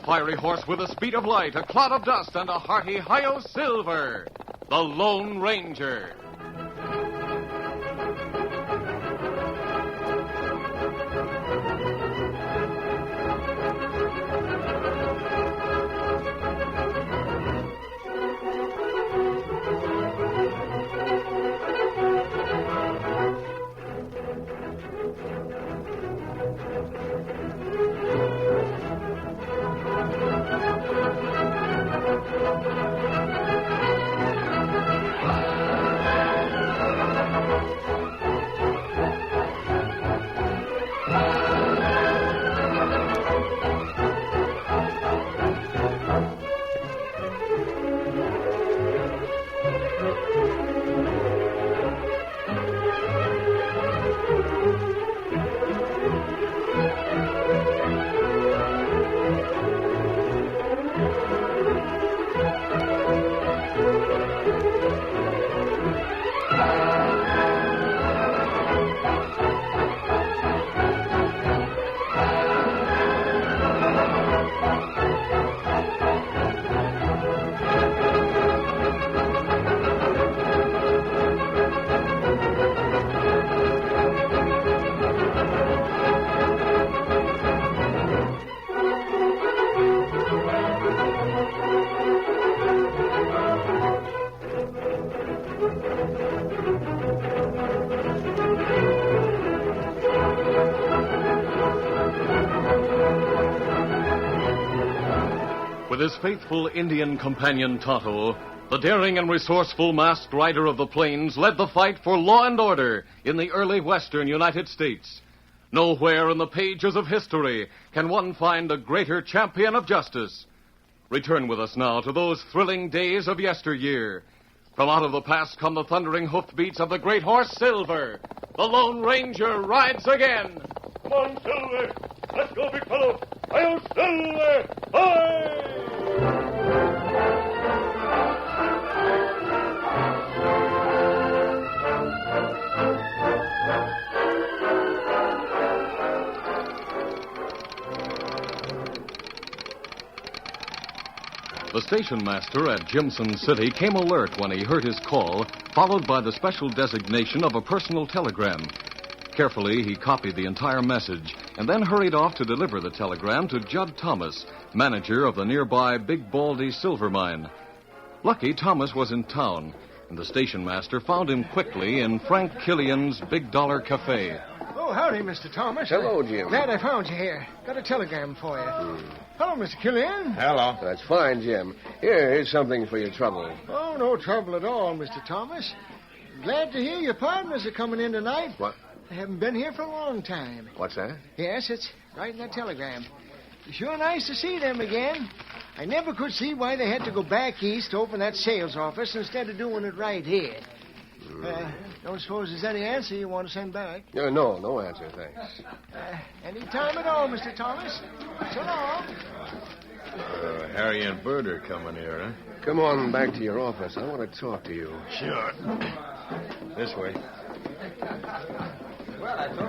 fiery horse with the speed of light, a cloud of dust, and a hearty Hi-Yo Silver, the Lone Ranger. With his faithful Indian companion Tonto, the daring and resourceful masked rider of the plains led the fight for law and order in the early western United States. Nowhere in the pages of history can one find a greater champion of justice. Return with us now to those thrilling days of yesteryear. From out of the past come the thundering hoofbeats of the great horse Silver. The Lone Ranger rides again. Come on, Silver. Let's go, big fellow. Hi-Yo Silver! Hi! The station master at Jimson City came alert when he heard his call, followed by the special designation of a personal telegram. Carefully, he copied the entire message and then hurried off to deliver the telegram to Judd Thomas, manager of the nearby Big Baldy silver mine. Lucky Thomas was in town, and the station master found him quickly in Frank Killian's Big Dollar Cafe. Oh, howdy, Mr. Thomas. Hello, Jim. Glad I found you here. Got a telegram for you. Hello, Mr. Killian. Hello. That's fine, Jim. Here's something for your trouble. Oh, no trouble at all, Mr. Thomas. Glad to hear your partners are coming in tonight. What? I haven't been here for a long time. What's that? Yes, it's right in that telegram. Sure nice to see them again. I never could see why they had to go back east to open that sales office instead of doing it right here. Don't suppose there's any answer you want to send back? No answer, thanks. Any time at all, Mr. Thomas. So long. Harry and Bert are coming here, huh? Come on back to your office. I want to talk to you. Sure. This way.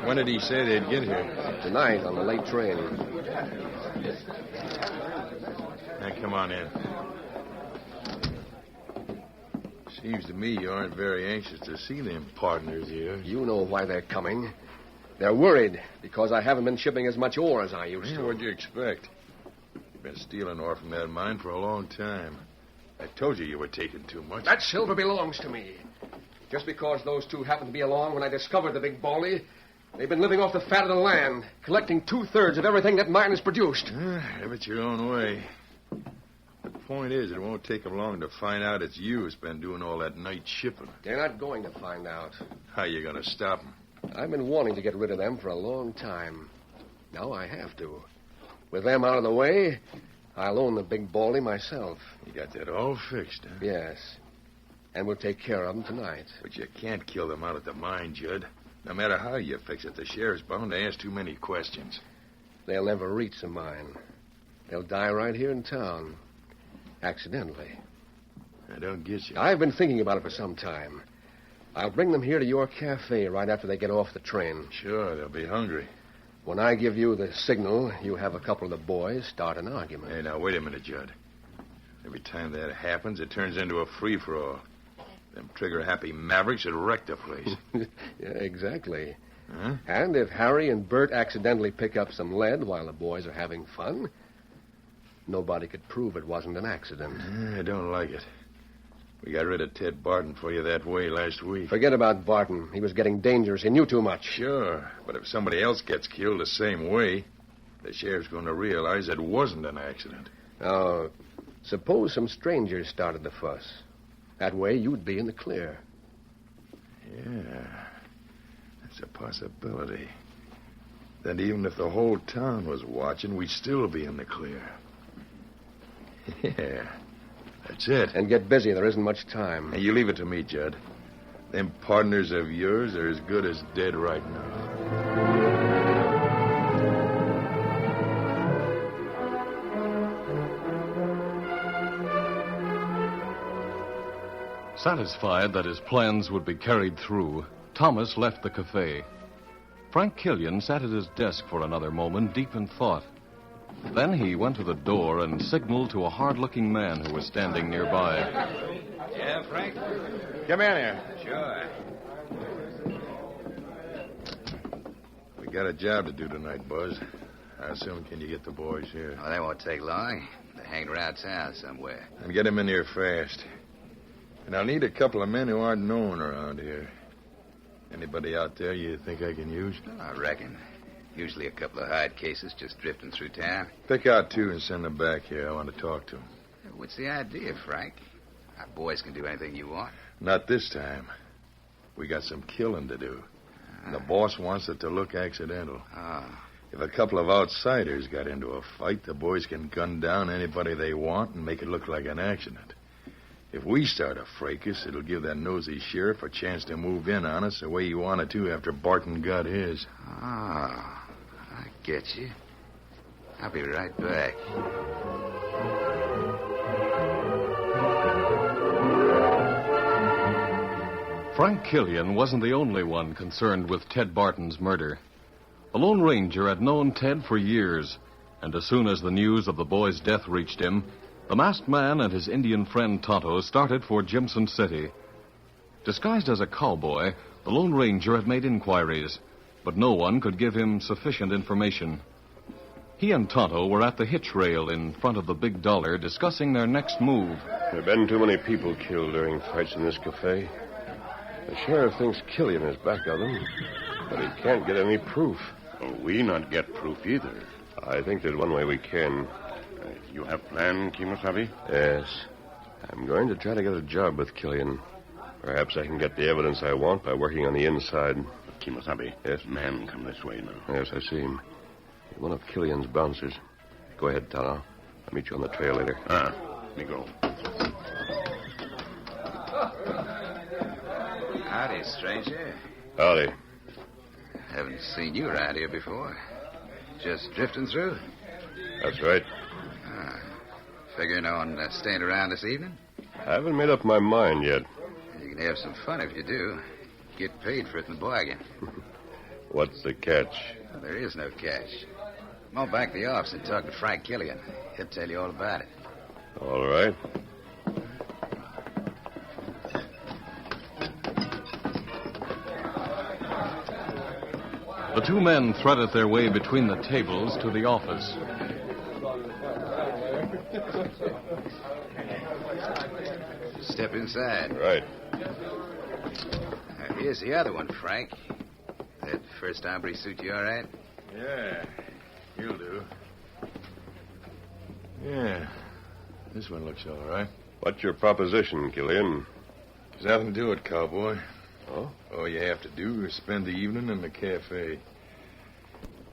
When did he say they'd get here? Tonight on the late train. Now, come on in. Seems to me you aren't very anxious to see them partners here. You know why they're coming. They're worried because I haven't been shipping as much ore as I used to. What'd you expect? You've been stealing ore from that mine for a long time. I told you were taking too much. That silver belongs to me. Just because those two happened to be along when I discovered the Big Baldy, they've been living off the fat of the land, collecting 2/3 of everything that mine has produced. Have it your own way. The point is, it won't take them long to find out it's you who's been doing all that night shipping. They're not going to find out. How you going to stop them? I've been wanting to get rid of them for a long time. Now I have to. With them out of the way, I'll own the Big Baldy myself. You got that all fixed, huh? Yes. And we'll take care of them tonight. But you can't kill them out at the mine, Judd. No matter how you fix it, the sheriff's bound to ask too many questions. They'll never reach the mine. They'll die right here in town. Accidentally. I don't get you. I've been thinking about it for some time. I'll bring them here to your cafe right after they get off the train. Sure, they'll be hungry. When I give you the signal, you have a couple of the boys start an argument. Hey, now, wait a minute, Judd. Every time that happens, it turns into a free-for-all. Them trigger-happy mavericks would wreck the place. Yeah, exactly. Huh? And if Harry and Bert accidentally pick up some lead while the boys are having fun, nobody could prove it wasn't an accident. I don't like it. We got rid of Ted Barton for you that way last week. Forget about Barton. He was getting dangerous. He knew too much. Sure, but if somebody else gets killed the same way, the sheriff's going to realize it wasn't an accident. Now, suppose some strangers started the fuss. That way, you'd be in the clear. Yeah, that's a possibility. Then even if the whole town was watching, we'd still be in the clear. Yeah, that's it. And get busy. There isn't much time. Hey, you leave it to me, Judd. Them partners of yours are as good as dead right now. Satisfied that his plans would be carried through, Thomas left the cafe. Frank Killian sat at his desk for another moment, deep in thought. Then he went to the door and signaled to a hard-looking man who was standing nearby. Yeah, Frank? Come in here. Sure. We got a job to do tonight, Buzz. How soon can you get the boys here? Well, they won't take long. They're hanging around town somewhere. And get them in here fast. And I'll need a couple of men who aren't known around here. Anybody out there you think I can use? Well, I reckon. Usually a couple of hide cases just drifting through town. Pick out two and send them back here. I want to talk to them. What's the idea, Frank? Our boys can do anything you want. Not this time. We got some killing to do. And the boss wants it to look accidental. Oh. If a couple of outsiders got into a fight, the boys can gun down anybody they want and make it look like an accident. If we start a fracas, it'll give that nosy sheriff a chance to move in on us the way he wanted to after Barton got his. Ah, I get you. I'll be right back. Frank Killian wasn't the only one concerned with Ted Barton's murder. The Lone Ranger had known Ted for years, and as soon as the news of the boy's death reached him, the masked man and his Indian friend Tonto started for Jimson City. Disguised as a cowboy, the Lone Ranger had made inquiries, but no one could give him sufficient information. He and Tonto were at the hitch rail in front of the Big Dollar discussing their next move. There have been too many people killed during fights in this cafe. The sheriff thinks Killian is back of them, but he can't get any proof. We not get proof either. I think there's one way we can. You have plan, Kimosabe? Yes. I'm going to try to get a job with Killian. Perhaps I can get the evidence I want by working on the inside. Kimosabe. Yes? Man, come this way now. Yes, I see him. One of Killian's bouncers. Go ahead, Tonto. I'll meet you on the trail later. Let me go. Howdy, stranger. Howdy. Haven't seen you around here before. Just drifting through? That's right. Figuring on staying around this evening? I haven't made up my mind yet. You can have some fun if you do. Get paid for it in the bargain. What's the catch? Well, there is no catch. Come on back to the office and talk to Frank Killian. He'll tell you all about it. All right. The two men threaded their way between the tables to the office. Step inside. Right. Here's the other one, Frank. That first hombre suit you all right? Yeah, you'll do. Yeah, this one looks all right. What's your proposition, Killian? There's nothing to it, cowboy. Oh? All you have to do is spend the evening in the cafe.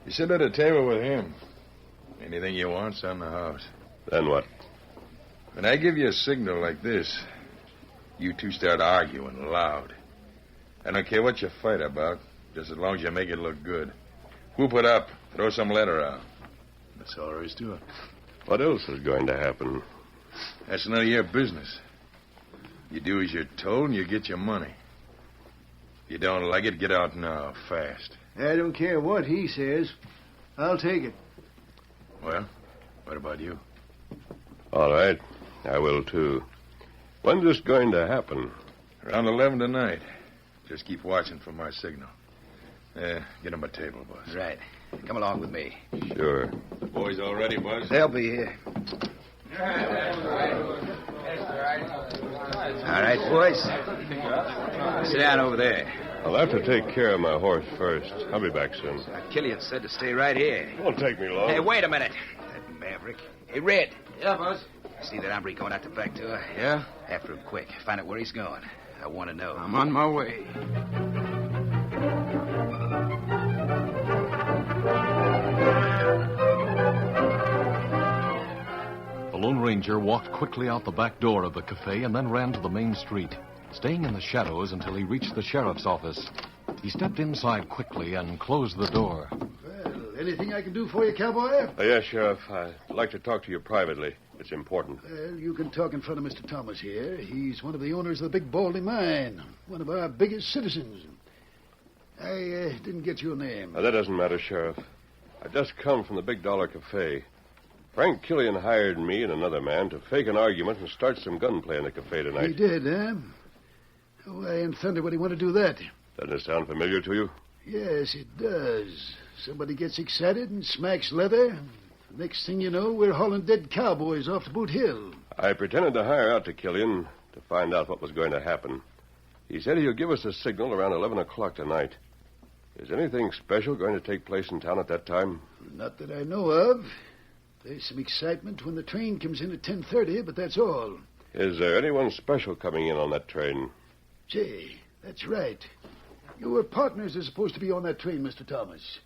You sit at a table with him. Anything you want's on the house. Then what? When I give you a signal like this, you two start arguing loud. I don't care what you fight about, just as long as you make it look good. Whoop it up. Throw some lead around. That's all there is to it. What else is going to happen? That's none of your business. You do as you're told and you get your money. If you don't like it, get out now, fast. I don't care what he says. I'll take it. Well, what about you? All right. I will, too. When's this going to happen? Around 11 tonight. Just keep watching for my signal. Get him a table, boss. Right. Come along with me. Sure. The boys all ready, boss? They'll be here. All right, boys. Sit down over there. I'll have to take care of my horse first. I'll be back soon. Killian said to stay right here. Won't take me long. Hey, wait a minute. That maverick. Hey, Red. Yeah, boss. See that hombre going out the back door? Yeah? After him quick. Find out where he's going. I want to know. I'm on my way. The Lone Ranger walked quickly out the back door of the cafe and then ran to the main street, staying in the shadows until he reached the sheriff's office. He stepped inside quickly and closed the door. Well, anything I can do for you, cowboy? Yes, Sheriff. I'd like to talk to you privately. It's important. Well, you can talk in front of Mr. Thomas here. He's one of the owners of the Big Baldy mine, one of our biggest citizens. I didn't get your name. That doesn't matter, Sheriff. I just come from the Big Dollar Cafe. Frank Killian hired me and another man to fake an argument and start some gunplay in the cafe tonight. He did, huh? Why in thunder would he want to do that? Doesn't it sound familiar to you? Yes, it does. Somebody gets excited and smacks leather. Next thing you know, we're hauling dead cowboys off to Boot Hill. I pretended to hire out to Killian to find out what was going to happen. He said he'll give us a signal around 11 o'clock tonight. Is anything special going to take place in town at that time? Not that I know of. There's some excitement when the train comes in at 10:30, but that's all. Is there anyone special coming in on that train? Say, that's right. Your partners are supposed to be on that train, Mr. Thomas.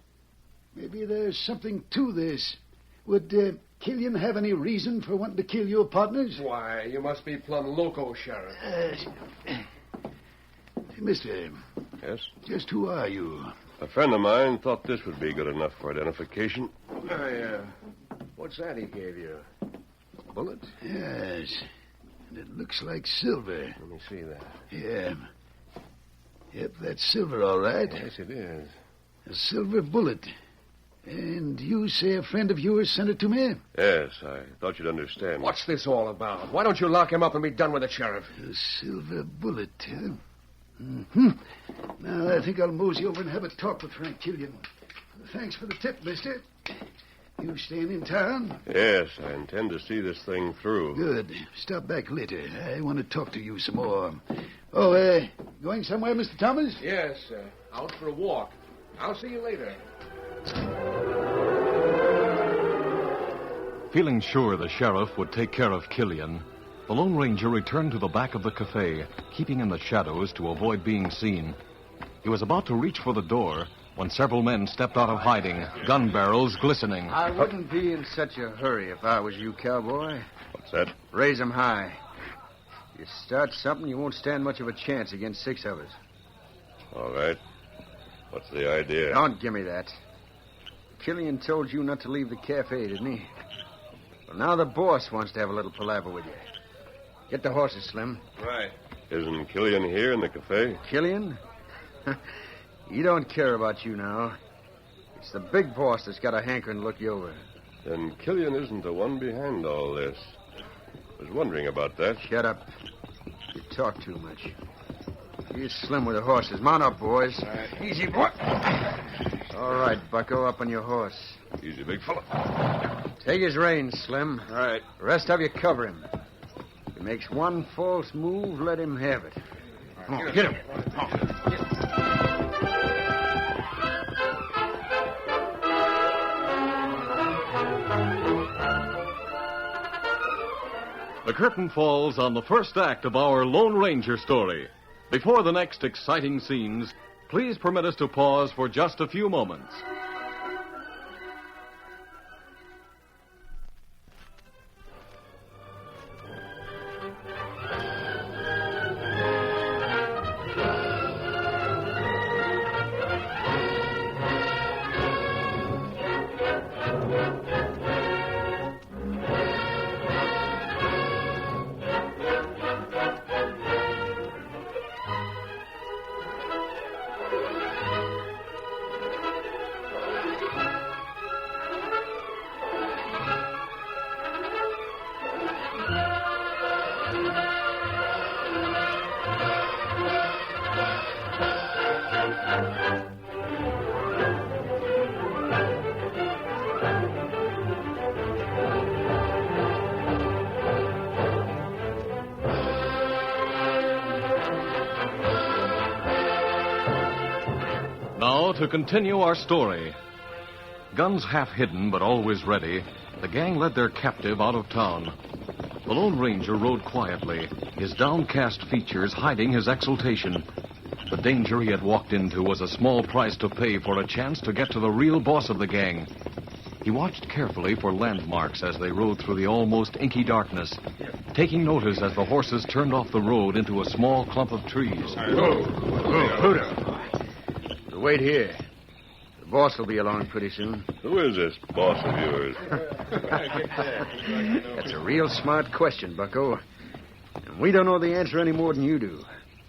Maybe there's something to this. Would Killian have any reason for wanting to kill your partners? Why, you must be plumb loco, Sheriff. Mister, Yes? just who are you? A friend of mine thought this would be good enough for identification. What's that he gave you? A bullet? Yes, and it looks like silver. Let me see that. Yeah. Yep, that's silver, all right. Yes, it is. A silver bullet. And you say a friend of yours sent it to me? Yes, I thought you'd understand. What's this all about? Why don't you lock him up and be done with it, Sheriff? A silver bullet, huh? Mm-hmm. Now, I think I'll mosey over and have a talk with Frank Killian. Thanks for the tip, mister. You staying in town? Yes, I intend to see this thing through. Good. Stop back later. I want to talk to you some more. Oh, going somewhere, Mr. Thomas? Yes, out for a walk. I'll see you later. Feeling sure the sheriff would take care of Killian, the Lone Ranger returned to the back of the cafe, keeping in the shadows to avoid being seen. He was about to reach for the door when several men stepped out of hiding, gun barrels glistening. I wouldn't be in such a hurry if I was you, cowboy. What's that? Raise 'em high. You start something, you won't stand much of a chance against 6 of us. All right. What's the idea? Don't give me that. Killian told you not to leave the cafe, didn't he? Well, now the boss wants to have a little palaver with you. Get the horses, Slim. Right. Isn't Killian here in the cafe? Killian? He don't care about you now. It's the big boss that's got a hankering to look you over. Then Killian isn't the one behind all this. I was wondering about that. Shut up. You talk too much. Here's Slim with the horses. Mount up, boys. Right. Easy, boy. All right, bucko, up on your horse. Easy, big fella. Take his reins, Slim. All right. The rest of you cover him. If he makes one false move, let him have it. Come on, get him. The curtain falls on the first act of our Lone Ranger story. Before the next exciting scenes, please permit us to pause for just a few moments. to continue our story. Guns half hidden but always ready, the gang led their captive out of town. The Lone Ranger rode quietly, his downcast features hiding his exultation. The danger he had walked into was a small price to pay for a chance to get to the real boss of the gang. He watched carefully for landmarks as they rode through the almost inky darkness, taking notice as the horses turned off the road into a small clump of trees. Pluto. Wait here. The boss will be along pretty soon. Who is this boss of yours? That's a real smart question, Bucko. And we don't know the answer any more than you do.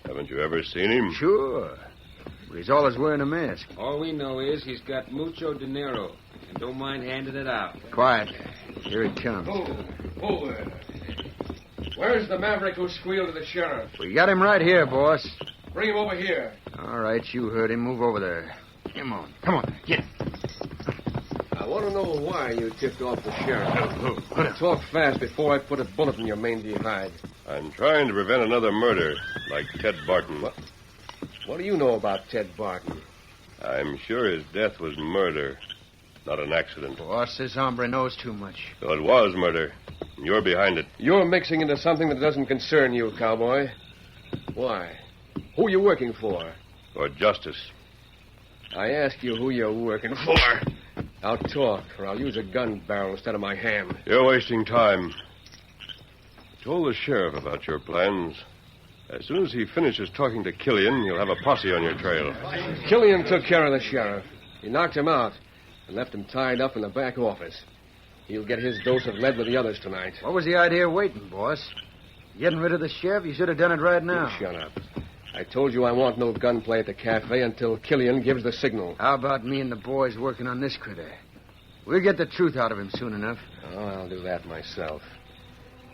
Haven't you ever seen him? Sure. But he's always wearing a mask. All we know is he's got mucho dinero and don't mind handing it out. Quiet. Here he comes. Oh, where's the maverick who squealed to the sheriff? We got him right here, boss. Bring him over here. All right, you heard him. Move over there. Come on, get. I want to know why you tipped off the sheriff. Talk fast before I put a bullet in your mangy hide. I'm trying to prevent another murder, like Ted Barton. What do you know about Ted Barton? I'm sure his death was murder, not an accident. Boss, this hombre knows too much. So it was murder. You're behind it. You're mixing into something that doesn't concern you, cowboy. Why? Who are you working for? For justice. I ask you who you're working for. Now talk, or I'll use a gun barrel instead of my hand. You're wasting time. I told the sheriff about your plans. As soon as he finishes talking to Killian, you'll have a posse on your trail. Killian took care of the sheriff. He knocked him out and left him tied up in the back office. He'll get his dose of lead with the others tonight. What was the idea of waiting, boss? Getting rid of the sheriff? You should have done it right now. Shut up. I told you I want no gunplay at the cafe until Killian gives the signal. How about me and the boys working on this critter? We'll get the truth out of him soon enough. Oh, I'll do that myself.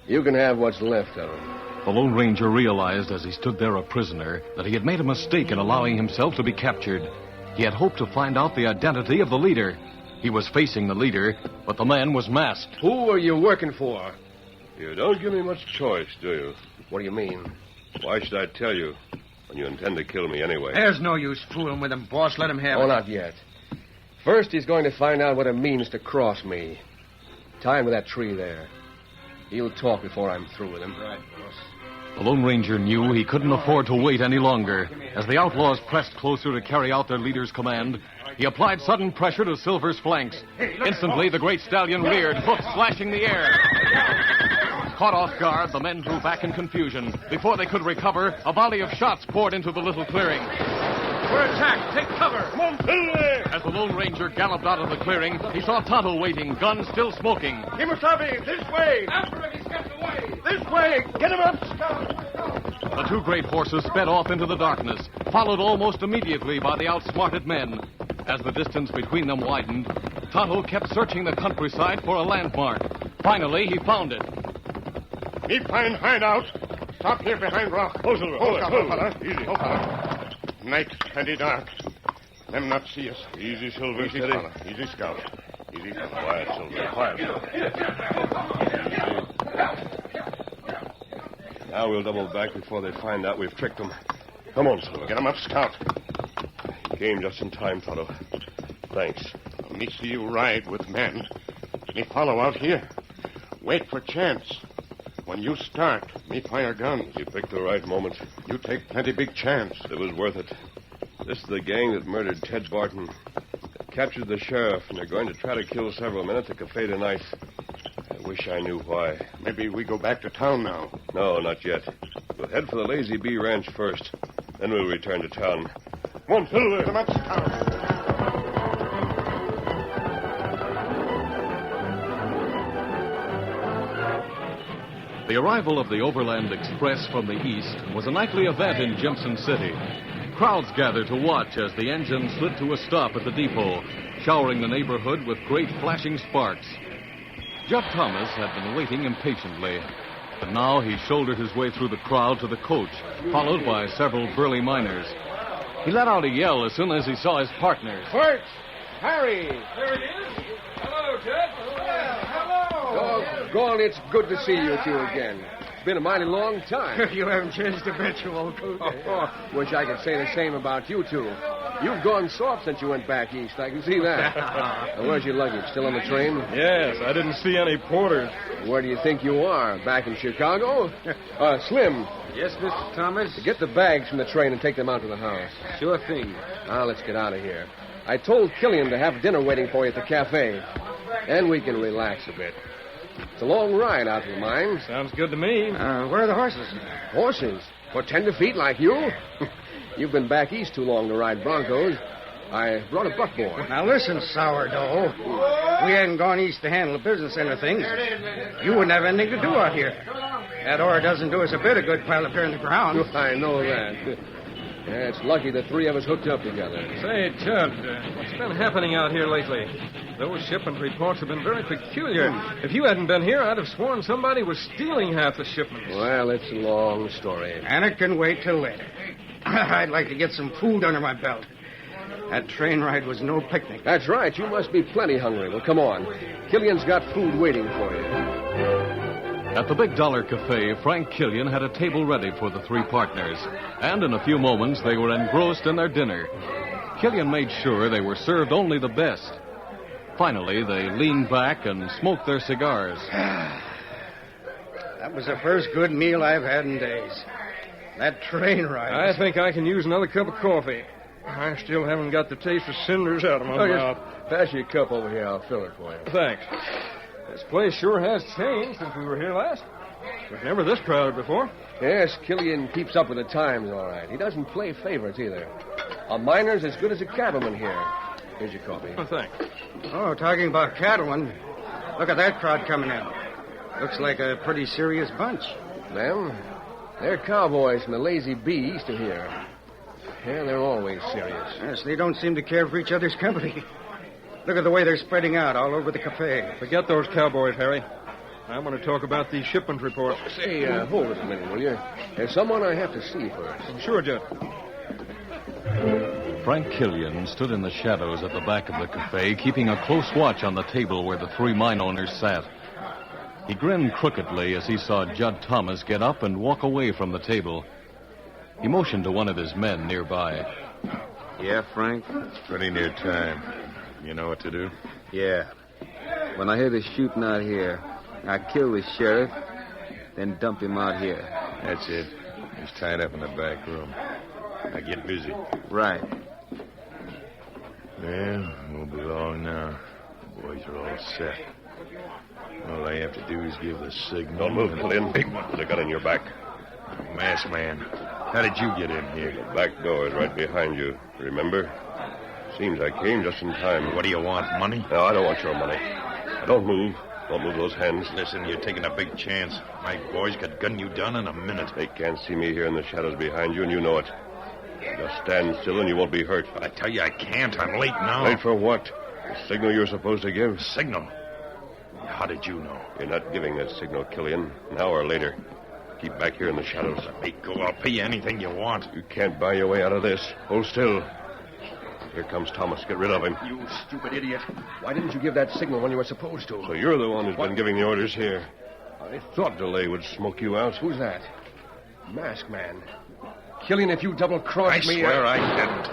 You can have what's left of him. The Lone Ranger realized as he stood there a prisoner that he had made a mistake in allowing himself to be captured. He had hoped to find out the identity of the leader. He was facing the leader, but the man was masked. Who are you working for? You don't give me much choice, do you? What do you mean? Why should I tell you when you intend to kill me anyway? There's no use fooling with him, boss. Let him have it. Oh, not yet. First, he's going to find out what it means to cross me. Tie him to that tree there. He'll talk before I'm through with him. Right, boss. The Lone Ranger knew he couldn't afford to wait any longer. As the outlaws pressed closer to carry out their leader's command, he applied sudden pressure to Silver's flanks. Instantly, the great stallion reared, hoofs slashing the air. Caught off guard, the men drew back in confusion. Before they could recover, a volley of shots poured into the little clearing. We're attacked. Take cover. As the Lone Ranger galloped out of the clearing, he saw Tonto waiting, gun still smoking. Kimasabi, this way! After him, he's got away! This way! Get him up! The two great horses sped off into the darkness, followed almost immediately by the outsmarted men. As the distance between them widened, Tonto kept searching the countryside for a landmark. Finally, he found it. Me find hideout. Stop here behind rock. Hold fella. Easy. Night, plenty dark. Them not see us. Easy, Silver. Easy, Steady. fella. Easy, scout. Easy, fella. Quiet, Silver. Quiet. Now we'll double back before they find out we've tricked them. Come on, Silver. Get 'em up, scout. Came just in time, Tonto. Thanks. Me see you ride with men. Me follow out here. Wait for chance. When you start, me fire guns. You picked the right moment. You take plenty big chance. It was worth it. This is the gang that murdered Ted Barton. They captured the sheriff, and they're going to try to kill several men at the cafe tonight. I wish I knew why. Maybe we go back to town now. No, not yet. We'll head for the Lazy Bee Ranch first. Then we'll return to town. Come on, Silver. Get 'em up, scout. The arrival of the Overland Express from the east was a nightly event in Jimson City. Crowds gathered to watch as the engine slid to a stop at the depot, showering the neighborhood with great flashing sparks. Judd Thomas had been waiting impatiently, but now he shouldered his way through the crowd to the coach, followed by several burly miners. He let out a yell as soon as he saw his partners. Bert! Harry! There it is. Hello, Judd. Doggone, it's good to see you two again. It's been a mighty long time. You haven't changed a bit, you old coot. Wish I could say the same about you two. You've gone soft since you went back east. I can see that. Now, where's your luggage? Still on the train? Yes, I didn't see any porters. Where do you think you are? Back in Chicago? Slim. Yes, Mr. Thomas? Get the bags from the train and take them out to the house. Sure thing. Now, let's get out of here. I told Killian to have dinner waiting for you at the cafe. And we can relax a bit. It's a long ride out to the mines. Sounds good to me. Where are the horses? Horses? For tender feet like you? You've been back east too long to ride broncos. I brought a buckboard. Now listen, sourdough. We hadn't gone east to handle the business end of things. You wouldn't have anything to do out here. That ore doesn't do us a bit of good piling up here in the ground. I know that. Yeah, it's lucky the three of us hooked up together. Say, Judd, what's been happening out here lately? Those shipment reports have been very peculiar. If you hadn't been here, I'd have sworn somebody was stealing half the shipments. Well, it's a long story. And it can wait till later. I'd like to get some food under my belt. That train ride was no picnic. That's right. You must be plenty hungry. Well, come on. Killian's got food waiting for you. At the Big Dollar Cafe, Frank Killian had a table ready for the three partners, and in a few moments they were engrossed in their dinner. Killian made sure they were served only the best. Finally, they leaned back and smoked their cigars. That was the first good meal I've had in days. That train ride. I think I can use another cup of coffee. I still haven't got the taste of cinders out of my mouth. Pass your cup over here. I'll fill it for you. Thanks. This place sure has changed since we were here last. It was never this crowded before. Yes, Killian keeps up with the times, all right. He doesn't play favorites either. A miner's as good as a cattleman here. Here's your coffee. Oh, thanks. Oh, talking about cattlemen. Look at that crowd coming in. Looks like a pretty serious bunch. Them? They're cowboys from the Lazy Bee east of here. Yeah, they're always serious. Yes, they don't seem to care for each other's company. Look at the way they're spreading out all over the cafe. Forget those cowboys, Harry. I want to talk about these shipment reports. Say, hold it a minute, will you? There's someone I have to see first. Sure, Judd. Frank Killian stood in the shadows at the back of the cafe, keeping a close watch on the table where the three mine owners sat. He grinned crookedly as he saw Judd Thomas get up and walk away from the table. He motioned to one of his men nearby. Yeah, Frank? It's pretty near time. You know what to do? Yeah. When I hear the shooting out here, I kill the sheriff, then dump him out here. That's it. He's tied up in the back room. Now get busy. Right. Well, won't be long now. The boys are all set. All I have to do is give the signal. Don't move, Killian. Put a gun in your back. Masked man, how did you get in here? The back door is right behind you. Remember? Seems I came just in time. What do you want, money? No, I don't want your money. Now, don't move. Don't move those hands. Listen, you're taking a big chance. My boys could gun you down in a minute. They can't see me here in the shadows behind you, and you know it. Just stand still and you won't be hurt. I tell you, I can't. I'm late now. Late for what? The signal you're supposed to give? Signal? How did you know? You're not giving that signal, Killian. Now or later. Keep back here in the shadows. Let me go. I'll pay you anything you want. You can't buy your way out of this. Hold still. Here comes Thomas. Get rid of him. You stupid idiot. Why didn't you give that signal when you were supposed to? So you're the one who's been giving the orders here. I thought DeLay would smoke you out. Who's that? Masked man. Killian, if you double-crossed me... I swear I didn't.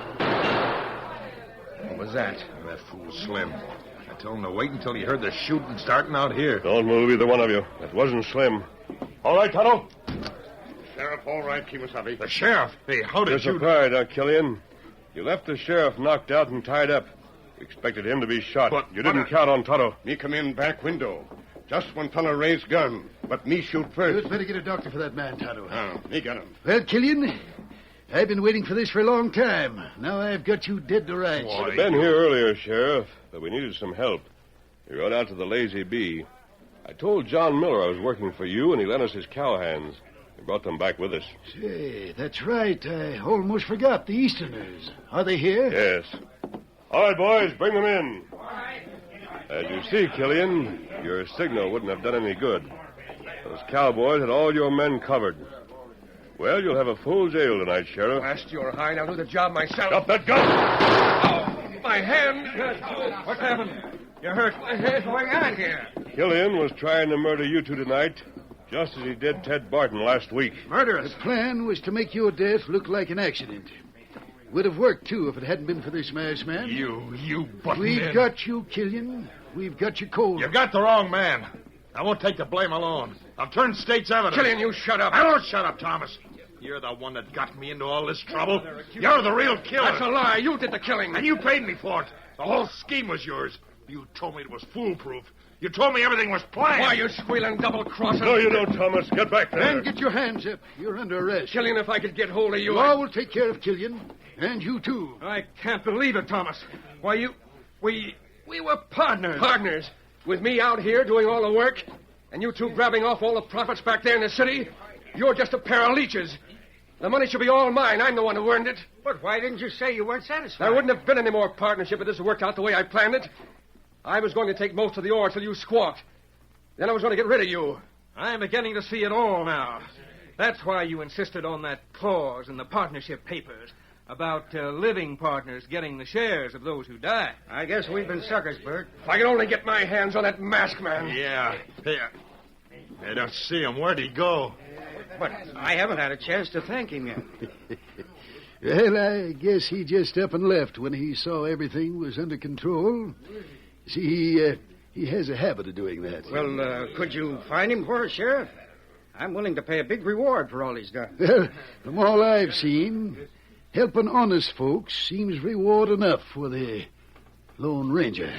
What was that? That fool Slim. I told him to wait until he heard the shooting starting out here. Don't move, either one of you. That wasn't Slim. All right, Tonto? Sheriff, all right, Kimasabi. The sheriff? Hey, how did You're surprised, Killian. You left the sheriff knocked out and tied up. You expected him to be shot. But you didn't count on Tonto. Me come in back window. Just when fella raised gun. But me shoot first. You'd better get a doctor for that man, Tonto. Oh, me got him. Well, Killian, I've been waiting for this for a long time. Now I've got you dead to rights. You'd have been here earlier, Sheriff, but we needed some help. We rode out to the Lazy Bee. I told John Miller I was working for you, and he lent us his cowhands. He brought them back with us. Say, that's right. I almost forgot the Easterners. Are they here? Yes. All right, boys, bring them in. As you see, Killian, your signal wouldn't have done any good. Those cowboys had all your men covered. Well, you'll have a full jail tonight, Sheriff. Blast your hide. I'll do the job myself. Drop that gun! Oh, my hand. What happened? You hurt. What's going on here? Killian was trying to murder you two tonight, just as he did Ted Barton last week. Murder. The plan was to make your death look like an accident. Would have worked, too, if it hadn't been for this masked man. You button We've got you, Killian. We've got you cold. You got the wrong man. I won't take the blame alone. I'll turn state's evidence. Killian, you shut up. I don't shut up, Thomas. You're the one that got me into all this trouble. You're the real killer. That's a lie. You did the killing. And you paid me for it. The whole scheme was yours. You told me it was foolproof. You told me everything was planned. Why, you squealing double-crossing? No, you don't, Thomas. Get back there. And get your hands up. You're under arrest. Killian, if I could get hold of you... Law will take care of Killian. And you, too. I can't believe it, Thomas. Why, we were partners. Partners? With me out here doing all the work, and you two grabbing off all the profits back there in the city? You're just a pair of leeches. The money should be all mine. I'm the one who earned it. But why didn't you say you weren't satisfied? There wouldn't have been any more partnership if this had worked out the way I planned it. I was going to take most of the ore till you squawked. Then I was going to get rid of you. I'm beginning to see it all now. That's why you insisted on that clause in the partnership papers about living partners getting the shares of those who die. I guess we've been suckers, Bert. If I could only get my hands on that masked man. Yeah. I don't see him. Where'd he go? But I haven't had a chance to thank him yet. Well, I guess he just up and left when he saw everything was under control. See, he has a habit of doing that. Well, could you find him for us, Sheriff? I'm willing to pay a big reward for all he's done. Well, from all I've seen, helping honest folks seems reward enough for the Lone Ranger.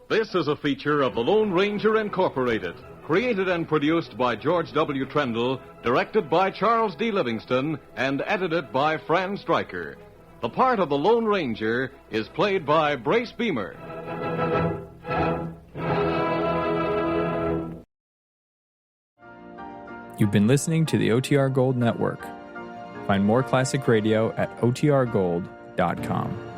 This is a feature of the Lone Ranger Incorporated, created and produced by George W. Trendle, directed by Charles D. Livingston, and edited by Fran Stryker. The part of the Lone Ranger is played by Brace Beamer. You've been listening to the OTR Gold Network. Find more classic radio at otrgold.com.